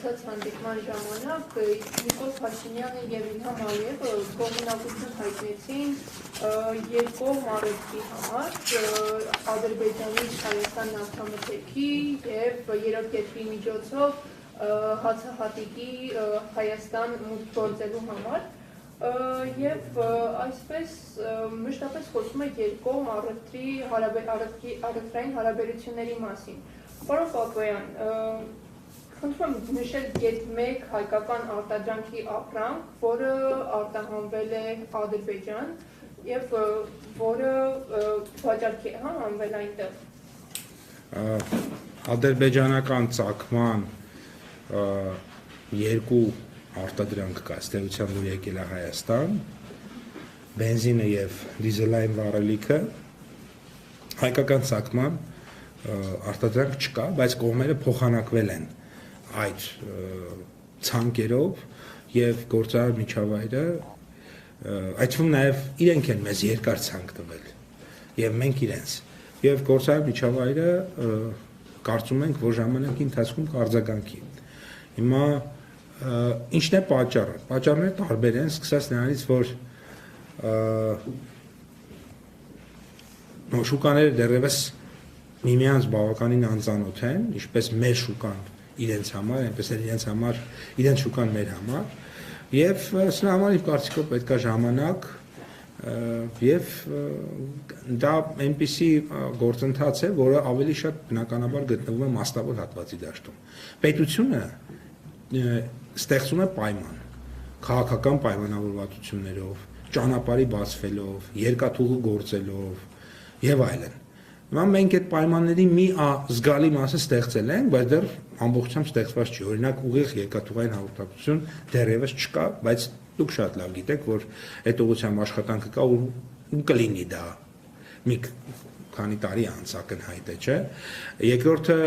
ունեցած հանդիպման ժամանակ Նիկոլ Փաշինյանը եւ Իլհամ Ալիևը կողմնակություն հայտնեցին երկկողմ առևտրի համար Ադրբեջանից Հայաստան նավթամթերքի եւ երրորդ երկրի միջոցով հացահատիկի Հայաստան մուտք գործելու համար եւ այսպես մշտապես խոսում է երկկողմ առևտրային հարաբերությունների մասին։ Պարոն Պապոյան, խնդրում եմ նշել մեկ հայկական արտադրանքի ապրանք, որը արտահանվել է Ադրբեջան եւ որը վաճառքի է հանվել այնտեղ։ Ադրբեջանական ծագման երկու արտադրանք կա, ըստեյության որ եկել է Հայաստան, բենզինը եւ դիզելային վառելիքը, հայկական ծագման արտադրանք չկա, բայց կողմերը փոխանակվել են այդ ցանկերով եւ գործարար միջավայրը այդ թվում նաեւ իրենք են մեզ երկար ցանկ տվել եւ մենք իրենց եւ գործարար միջավայրը կարծում ենք որ ժամանակի ընթացքում կարձագանքի հիմա ինչն է պատճառը պատճառները տարբեր են սկսած նրանից որ շուկաները դեռևս միմյանց բավականին անծանոթ են ինչպես մեր շուկան իրենց համար այնպես էլ իրենց շուկան մեր համար եւ սրա համար իմ կարծիքով պետք է ժամանակ եւ դա այնպիսի գործընթաց է որը ավելի շատ բնականաբար գտնվում է մասնավոր հատվածի դաշտում պետությունը ստեղծում է պայման քաղաքական պայմանավորվածություններով ճանապարհի բացվելով երկաթուղու գործելով եւ այլն Հիմա մենք այդ պայմանների մի զգալի մասը ստեղծել ենք, բայց դեռ ամբողջությամբ ստեղծված չի։ Օրինակ ուղիղ երկաթուղային հաղորդակցություն դեռևս չկա, բայց դուք շատ լավ գիտեք, որ այդ ուղղությամբ աշխատանքը կա ու կլինի դա մի քանի տարի անց ակնհայտ է, չէ։ Երկրորդը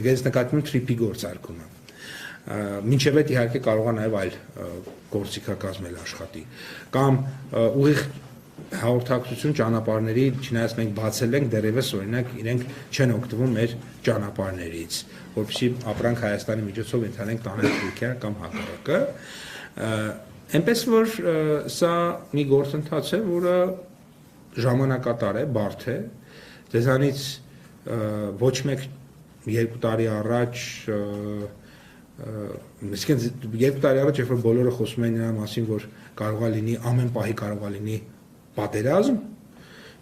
դες նկատի ունեմ թրիփի գործարկումը։ Մինչև այդ իհարկե կարող է նաև այլ գործիքակազմել աշխատի կամ ուղիղ հաղորդակցություն ճանապարհների, չնայած մենք բացել ենք դեռևս օրինակ իրենք չեն օգտվում մեր ճանապարհներից, որովհետեւ ապրանք Հայաստանի միջոցով ընթանենք տանենք Թուրքիա կամ հակառակը, այնպես որ սա մի գործընթաց է, որը ժամանակատար է, բարդ է, դեզանից ոչ մեկ 2 տարի առաջ Իսկ 2 տարի առաջ երբ որ բոլորը խոսում էին նրա մասին, որ կարող է լինի ամեն պահի կարող է լինի պատերազմ,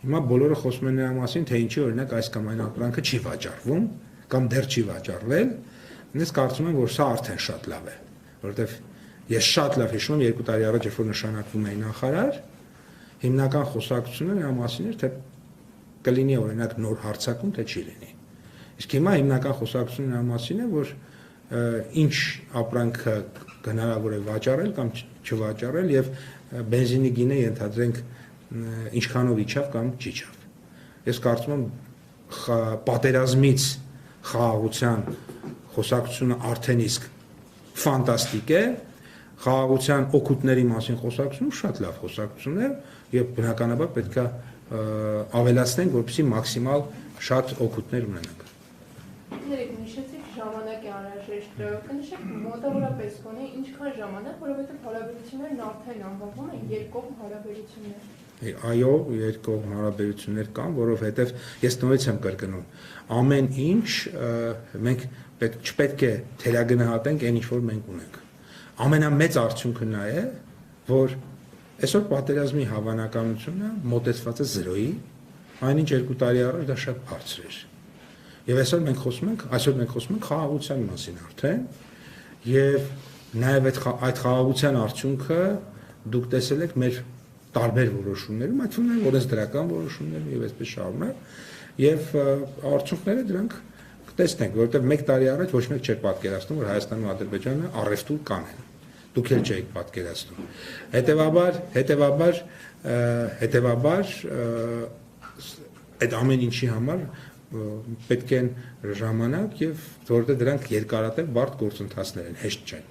հիմա բոլորը խոսում են նրա մասին, թե ինչի օրինակ այս կամ այն ապրանքը չի վաճառվում կամ դեռ չի վաճառվել, ես կարծում եմ, որ սա արդեն շատ լավ է, որովհետև ես շատ լավ հիշում եմ 2 տարի առաջ երբ որ նշանակվում էի նախարար, հիմնական խոսակցությունը նրա մասին էր, թե կլինի օրինակ նոր հարձակում, թե չի լինի։ Իսկ հիմա հիմնական խոսակցությունը նրա մասին է, որ ինչ ապրանքը հնարավոր է վաճառել կամ չվաճառել եւ բենզինի գինը ենթադրենք ինչքանով իջավ կամ չիջավ։ Ես կարծում եմ պատերազմից խաղաղության խոսակցությունը արդեն իսկ ֆանտաստիկ է, խաղաղության օգուտների մասին խոսակցությունը շատ լավ խոսակցություն է եւ բնականաբար պետք է ավելացնենք, որպեսզի մաքսիմալ շատ օգուտներ ունենանք։ Ժամանակ է անհրաժեշտ, կնշեք մոտավորապես գոնե ինչքան ժամանակ, որովհետև հարաբերություններն արդեն անվանվում են երկկողմ հարաբերություններ։ Այո, երկկողմ հարաբերություններ կան, որովհետև ես նորից եմ կրկնում, ամեն ինչ մենք չպետք է թերագնահատենք այն ինչ որ մենք ունենք։ Ամենամեծ արդյունքը նա է, որ այսօր պատերազմի հավանականությունը մոտեցված է 0-ի, այնինչ 2 տարի առաջ դա շատ բարձր էր։ Եվ այսօր մենք խոսում ենք խաղաղության մասին արդեն եւ նաեւ այդ խաղաղության արդյունքը դուք տեսել եք մեր տարբեր որոշումներում, այդ թվում օրենսդրական որոշումներում եւ այսպես շարունակ եւ արդյունքները դրանք կտեսնենք, որովհետեւ 1 տարի առաջ ոչ մեկ չէր պատկերացնում, որ Հայաստանն ու Ադրբեջանը առևտուր կանեն։ Դուք էլ չէիք պատկերացնում։ Հետևաբար այդ ամեն ինչի համար պետք են ժամանակ եւ որովհետեւ դրանք երկարատև բարդ գործընթացներ են, հեշտ չեն։